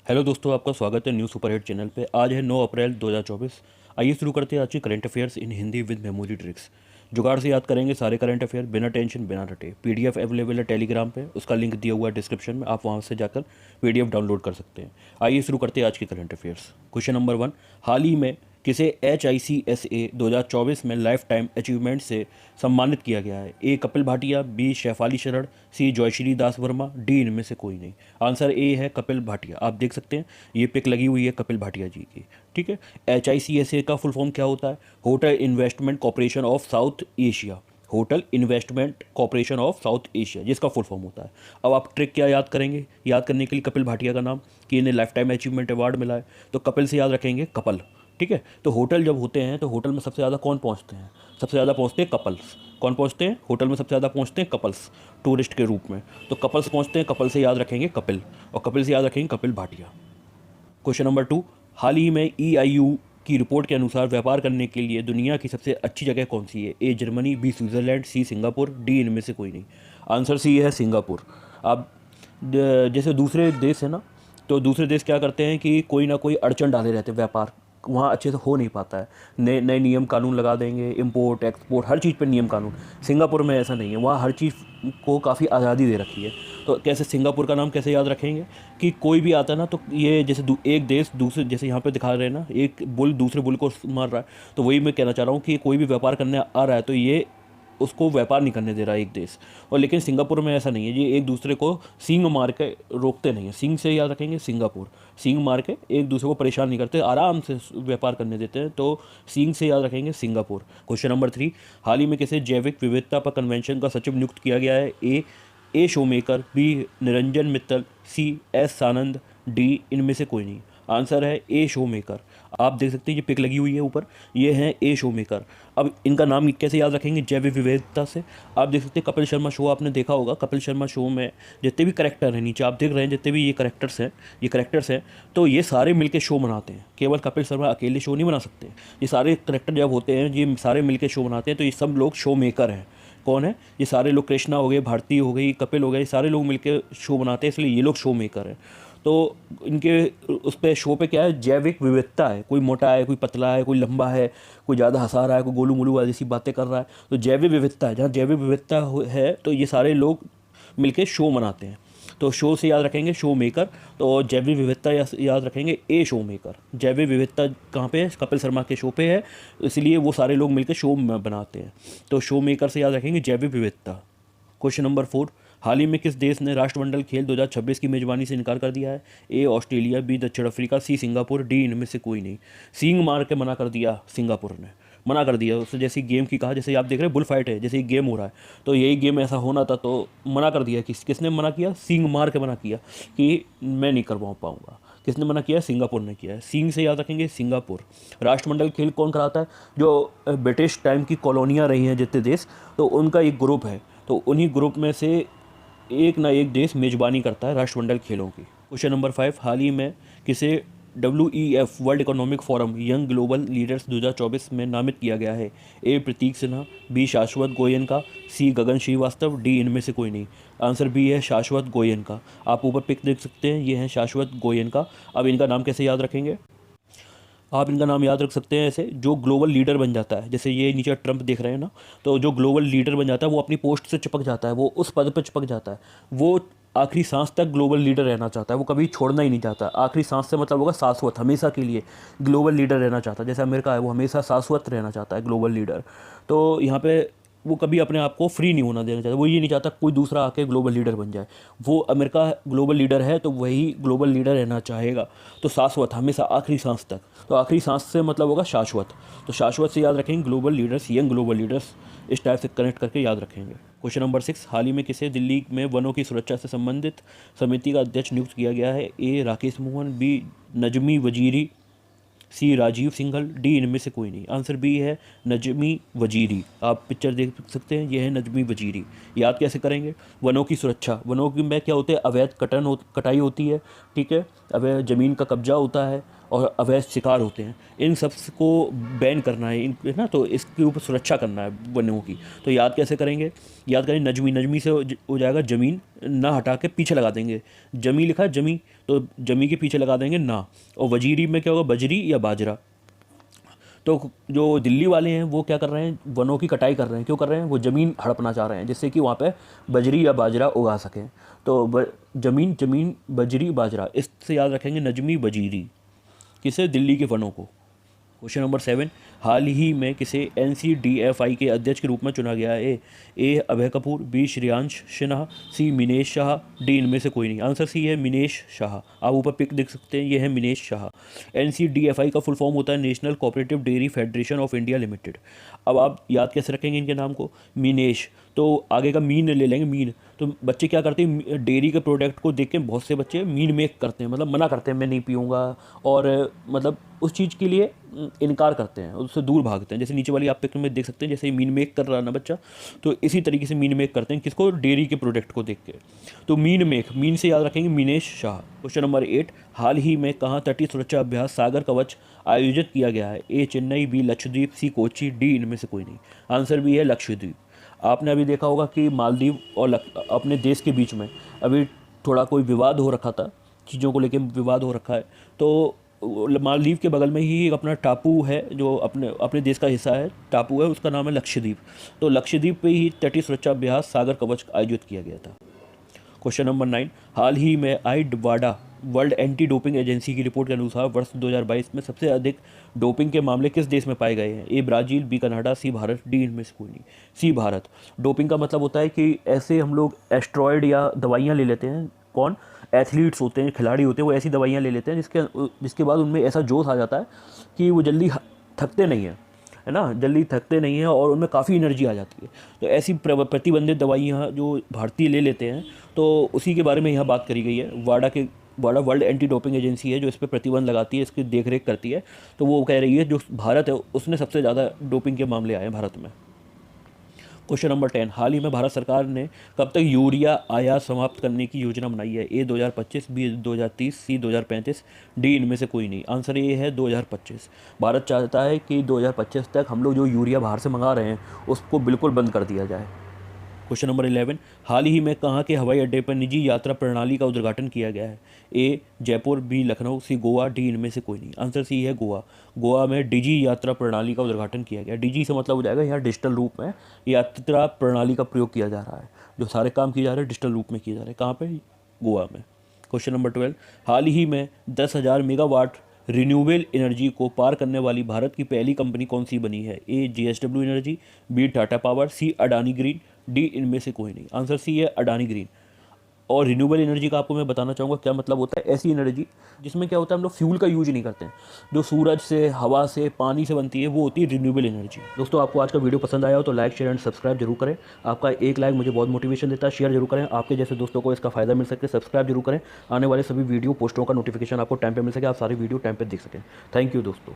Hello दोस्तों, आपका स्वागत है न्यू सुपरहिट चैनल पे। आज है 9 अप्रैल 2024। आइए शुरू करते हैं आज की current affairs in Hindi with memory tricks. जुगाड़ से याद करेंगे सारे करंट अफेयर, बिना टेंशन बिना रटे। पीडीएफ अवेलेबल है टेलीग्राम पे, उसका लिंक दिया हुआ है डिस्क्रिप्शन में, आप वहां से जाकर पीडीएफ डाउनलोड कर सकते हैं। आइए शुरू करते हैं आज की करंट अफेयर्स। क्वेश्चन नंबर 1, हाल ही में किसे HICSA 2024 में लाइफ टाइम अचीवमेंट से सम्मानित किया गया है? ए कपिल भाटिया, बी शेफाली शरण, सी जयश्री दास वर्मा, डी इनमें से कोई नहीं। आंसर ए है कपिल भाटिया। आप देख सकते हैं ये पिक लगी हुई है कपिल भाटिया जी की। ठीक है। HICSA का फुल फॉर्म क्या होता है? Hotel investment corporation of south Asia. Hotel investment corporation of south Asia, जिसका फुल फॉर्म होता है। अब आप ट्रिक क्या याद करेंगे याद करने के लिए कपिल भाटिया का नाम, कि इन्हें लाइफ टाइम अचीवमेंट अवार्ड मिला है, तो कपिल से याद रखेंगे कपल। ठीक है। तो होटल जब होते हैं तो होटल में सबसे ज़्यादा कौन पहुंचते हैं? सबसे ज़्यादा पहुंचते हैं कपल्स। कौन पहुंचते हैं होटल में? सबसे ज़्यादा पहुंचते हैं कपल्स, टूरिस्ट के रूप में। तो कपल्स पहुंचते हैं, कपल से याद रखेंगे कपिल, और कपिल से याद रखेंगे कपिल भाटिया। क्वेश्चन नंबर 2, हाल ही में EIU की रिपोर्ट के अनुसार व्यापार करने के लिए दुनिया की सबसे अच्छी जगह कौन सी है? A Germany, B Switzerland, C Singapore, D इनमें से कोई नहीं। आंसर सी है सिंगापुर। अब जैसे दूसरे देश है ना, तो दूसरे देश क्या करते हैं कि कोई ना कोई अड़चन डाले रहते हैं, व्यापार वहाँ अच्छे से हो नहीं पाता है, नए नए नियम कानून लगा देंगे, इंपोर्ट एक्सपोर्ट हर चीज़ पे नियम कानून। सिंगापुर में ऐसा नहीं है, वहाँ हर चीज़ को काफ़ी आज़ादी दे रखी है। तो कैसे सिंगापुर का नाम कैसे याद रखेंगे कि कोई भी आता है ना, तो ये जैसे एक देश दूसरे, जैसे यहाँ पे दिखा रहे हैं ना, एक बुल दूसरे बुल को मार रहा है, तो वही मैं कहना चाह रहा हूँ कि कोई भी व्यापार करने आ रहा है तो ये उसको व्यापार नहीं करने दे रहा है एक देश। और लेकिन सिंगापुर में ऐसा नहीं है, ये एक दूसरे को सींग मार के रोकते नहीं है। सींग से याद रखेंगे सिंगापुर, सींग मार के एक दूसरे को परेशान नहीं करते, आराम से व्यापार करने देते हैं, तो सींग से याद रखेंगे सिंगापुर। क्वेश्चन नंबर 3, हाल ही में किसे जैविक विविधता पर कन्वेंशन का सचिव नियुक्त किया गया है? A Shoemaker, B Niranjan Mittal, C S Sanand, D इनमें से कोई नहीं। आंसर है ए शो मेकर। आप देख सकते हैं ये पिक लगी हुई है ऊपर, ये है ए शो मेकर। अब इनका नाम कैसे याद रखेंगे? जैव विविधता से। आप देख सकते हैं कपिल शर्मा शो आपने देखा होगा, कपिल शर्मा शो में जितने भी करेक्टर हैं, नीचे आप देख रहे हैं जितने भी ये करेक्टर्स हैं, तो ये सारे मिलके शो बनाते हैं। केवल कपिल शर्मा अकेले शो नहीं बना सकते। ये सारे करेक्टर जब होते हैं, ये सारे मिलके शो बनाते हैं, तो ये सब लोग शो मेकर हैं। कौन है ये सारे लोग? कृष्णा हो गए, भारती हो गई, कपिल हो गए, सारे लोग मिलके शो बनाते हैं, इसलिए ये लोग शो मेकर हैं। तो इनके उस पे शो पे क्या है? जैविक विविधता है। कोई मोटा है, कोई पतला है, कोई लंबा है, कोई ज़्यादा हंसा रहा है, कोई गोलू मोलू जैसी बातें कर रहा है। तो जैविक विविधता है, जहाँ जैविक विविधता है तो ये सारे लोग मिलके शो मनाते हैं। तो शो से याद रखेंगे शो मेकर, तो जैविक विविधता याद रखेंगे ए शो मेकर। जैविक विविधता कहाँ पे है? कपिल शर्मा के शो पे है, इसलिए वो सारे लोग मिलकर शो बनाते हैं। तो शो मेकर से याद रखेंगे जैविक विविधता। क्वेश्चन नंबर 4, हाल ही में किस देश ने राष्ट्रमंडल खेल 2026 की मेजबानी से इनकार कर दिया है? ए ऑस्ट्रेलिया, बी दक्षिण अफ्रीका, सी सिंगापुर, डी इनमें से कोई नहीं। सींग मार के मना कर दिया, सिंगापुर ने मना कर दिया। उससे जैसी गेम की कहा, जैसे आप देख रहे हैं बुल फाइट है, जैसे ये गेम हो रहा है, तो यही गेम ऐसा होना था, तो मना कर दिया। किसने मना किया? सींग मार के मना किया कि मैं नहीं करवा पाऊंगा। किसने मना किया? सिंगापुर ने किया है। सींग से याद रखेंगे सिंगापुर। राष्ट्रमंडल खेल कौन कराता है? जो ब्रिटिश टाइम की कॉलोनियाँ रही हैं जितने देश, तो उनका एक ग्रुप है, तो उन्हीं ग्रुप में से एक ना एक देश मेजबानी करता है राष्ट्रमंडल खेलों की। क्वेश्चन नंबर 5, हाल ही में किसे WEF world economic forum young global leaders 2024 में नामित किया गया है? ए प्रतीक सिन्हा, बी शाश्वत गोयनका, सी गगन श्रीवास्तव, डी इनमें से कोई नहीं। आंसर बी है शाश्वत गोयनका। आप ऊपर पिक देख सकते हैं, ये है शाश्वत गोयनका। अब इनका नाम कैसे याद रखेंगे? आप इनका नाम याद रख सकते हैं ऐसे, जो ग्लोबल लीडर बन जाता है, जैसे ये नीचे ट्रंप देख रहे हैं ना, तो जो ग्लोबल लीडर बन जाता है वो अपनी पोस्ट से चिपक जाता है, वो उस पद पर चिपक जाता है, वो आखिरी सांस तक ग्लोबल लीडर रहना चाहता है, वो कभी छोड़ना ही नहीं चाहता। आखिरी सांस से मतलब होगा शाश्वत, हमेशा के लिए ग्लोबल लीडर रहना चाहता है। जैसे अमेरिका है, वो हमेशा शाश्वत रहना चाहता है ग्लोबल लीडर। तो यहाँ पे वो कभी अपने आप को फ्री नहीं होना देना चाहता, वो ये नहीं चाहता कोई दूसरा आके ग्लोबल लीडर बन जाए। वो अमेरिका ग्लोबल लीडर है तो वही ग्लोबल लीडर रहना चाहेगा। तो शाश्वत, हमेशा आखिरी सांस तक। तो आखिरी सांस से मतलब होगा शाश्वत। तो शाश्वत से याद रखेंगे global leaders, young global leaders, इस टाइप से कनेक्ट करके याद रखेंगे। क्वेश्चन नंबर 6, हाल ही में किसे दिल्ली में वनों की सुरक्षा से संबंधित समिति का अध्यक्ष नियुक्त किया गया है? ए राकेश मोहन, बी नजमी वजीरी, सी राजीव सिंघल, डी इनमें से कोई नहीं। आंसर बी है नजमी वजीरी। आप पिक्चर देख सकते हैं, ये है नजमी वजीरी। याद कैसे करेंगे? वनों की सुरक्षा, वनों की में क्या होते हैं? अवैध कटाई होती है, ठीक है, अवैध ज़मीन का कब्जा होता है, और अवैध शिकार होते हैं, इन सब को बैन करना है, इन है ना, तो इसके ऊपर सुरक्षा करना है वनों की। तो याद कैसे करेंगे? याद करें, नजमी, नजमी से हो जाएगा जमीन, ना हटा के पीछे लगा देंगे। जमी लिखा है जमी, तो जमी के पीछे लगा देंगे ना। और वजीरी में क्या होगा? बजरी या बाजरा। तो जो दिल्ली वाले हैं वो क्या कर रहे हैं? वनों की कटाई कर रहे हैं। क्यों कर रहे हैं? वो ज़मीन हड़पना चाह रहे हैं जिससे कि वहाँ पे बजरी या बाजरा उगा सकें। तो ज़मीन, ज़मीन, बजरी, बाजरा, इससे याद रखेंगे नजमी बजीरी। किसे? दिल्ली के वनों को। क्वेश्चन नंबर 7, हाल ही में किसे NCDFI के अध्यक्ष के रूप में चुना गया है? ए अभय कपूर, बी श्रेयांश सिन्हा, सी मिनेश शाह, डी इनमें से कोई नहीं। आंसर सी है मिनेश शाह। आप ऊपर पिक देख सकते हैं, ये है मिनेश शाह। NCDFI का फुल फॉर्म होता है national cooperative dairy federation of India limited. अब आप याद कैसे रखेंगे इनके नाम को? मिनेश, तो आगे का मीन ले लेंगे, मीन। तो बच्चे क्या करते हैं? डेयरी के प्रोडक्ट को देख के बहुत से बच्चे मीन मेक करते हैं, मतलब मना करते हैं, मैं नहीं पीऊँगा, और मतलब उस चीज़ के लिए इनकार करते हैं, उससे दूर भागते हैं। जैसे नीचे वाली आप पिक्चर में देख सकते हैं, जैसे मीन मेक कर रहा है ना बच्चा, तो इसी तरीके से मीन मेक करते हैं। किसको? डेयरी के प्रोडक्ट को देख के। तो मीन मेक, मीन से याद रखेंगे मिनेश शाह। क्वेश्चन नंबर 8, हाल ही में कहाँ तटीय सुरक्षा अभ्यास सागर कवच आयोजित किया गया है? ए चेन्नई, बी लक्षद्वीप, सी कोच्चि, डी इनमें से कोई नहीं। आंसर बी है लक्षद्वीप। आपने अभी देखा होगा कि मालदीव और अपने देश के बीच में अभी थोड़ा कोई विवाद हो रखा था, चीज़ों को लेकर विवाद हो रखा है। तो मालदीव के बगल में ही एक अपना टापू है जो अपने अपने देश का हिस्सा है, टापू है, उसका नाम है लक्षद्वीप। तो लक्षद्वीप पे ही तटीय सुरक्षा अभ्यास सागर कवच आयोजित किया गया था। क्वेश्चन नंबर 9, हाल ही में वाडा वर्ल्ड एंटी डोपिंग एजेंसी की रिपोर्ट के अनुसार वर्ष 2022 में सबसे अधिक डोपिंग के मामले किस देश में पाए गए हैं? ए ब्राज़ील, बी कनाडा, सी भारत, डी इनमें से कोई नहीं। सी भारत। डोपिंग का मतलब होता है कि ऐसे हम लोग एस्ट्रॉयड या दवाइयाँ ले लेते हैं। कौन? एथलीट्स होते हैं, खिलाड़ी होते हैं, वो ऐसी दवाइयाँ ले लेते हैं जिसके बाद उनमें ऐसा जोश आ जाता है कि वो जल्दी थकते नहीं हैं, है ना, जल्दी थकते नहीं हैं, और उनमें काफ़ी एनर्जी आ जाती है। तो ऐसी प्रतिबंधित दवाइयाँ जो भारतीय ले लेते हैं, तो उसी के बारे में यहाँ बात करी गई है। वाडा वर्ल्ड एंटी डोपिंग एजेंसी है जो इस पर प्रतिबंध लगाती है, इसकी देखरेख करती है। तो वो कह रही है जो भारत है उसने सबसे ज़्यादा डोपिंग के मामले आए हैं भारत में। क्वेश्चन नंबर 10, हाल ही में भारत सरकार ने कब तक यूरिया आयात समाप्त करने की योजना बनाई है? ए 2025, बी 2030, सी 2035, डी इनमें से कोई नहीं। आंसर ये है 2025। भारत चाहता है कि 2025 तक हम लोग जो यूरिया बाहर से मंगा रहे हैं उसको बिल्कुल बंद कर दिया जाए। क्वेश्चन नंबर 11, हाल ही में कहाँ के हवाई अड्डे पर निजी यात्रा प्रणाली का उद्घाटन किया गया है? ए जयपुर, बी लखनऊ, सी गोवा, डी इनमें से कोई नहीं। आंसर सी है गोवा। गोवा में डिजी यात्रा प्रणाली का उद्घाटन किया गया। डिजी से मतलब हो जाएगा यहाँ डिजिटल रूप में यात्रा प्रणाली का प्रयोग किया जा रहा है, जो सारे काम किए जा रहे हैं डिजिटल रूप में किए जा रहे हैं। कहाँ पे? गोवा में। क्वेश्चन नंबर 12, हाल ही में 10,000 मेगावाट रिन्यूएबल एनर्जी को पार करने वाली भारत की पहली कंपनी कौन सी बनी है? A JSW energy, B Tata power, C Adani green, D इनमें से कोई नहीं। आंसर सी है अडानी ग्रीन। और रिन्यूएबल एनर्जी का आपको मैं बताना चाहूँगा क्या मतलब होता है। ऐसी एनर्जी जिसमें क्या होता है हम लोग फ्यूल का यूज नहीं करते हैं, जो सूरज से, हवा से, पानी से बनती है, वो होती है रिन्यूएबल एनर्जी। दोस्तों, आपको आज का वीडियो पसंद आया हो तो लाइक, शेयर एंड सब्सक्राइब जरूर करें। आपका एक लाइक मुझे बहुत मोटिवेशन देता है। शेयर जरूर करें, आपके जैसे दोस्तों को इसका फायदा मिल सके। सब्सक्राइब जरूर करें, आने वाले सभी वीडियो पोस्टों का नोटिफिकेशन आपको टाइम पर मिल सके, आप सारी वीडियो टाइम पर देख सकें। थैंक यू दोस्तों।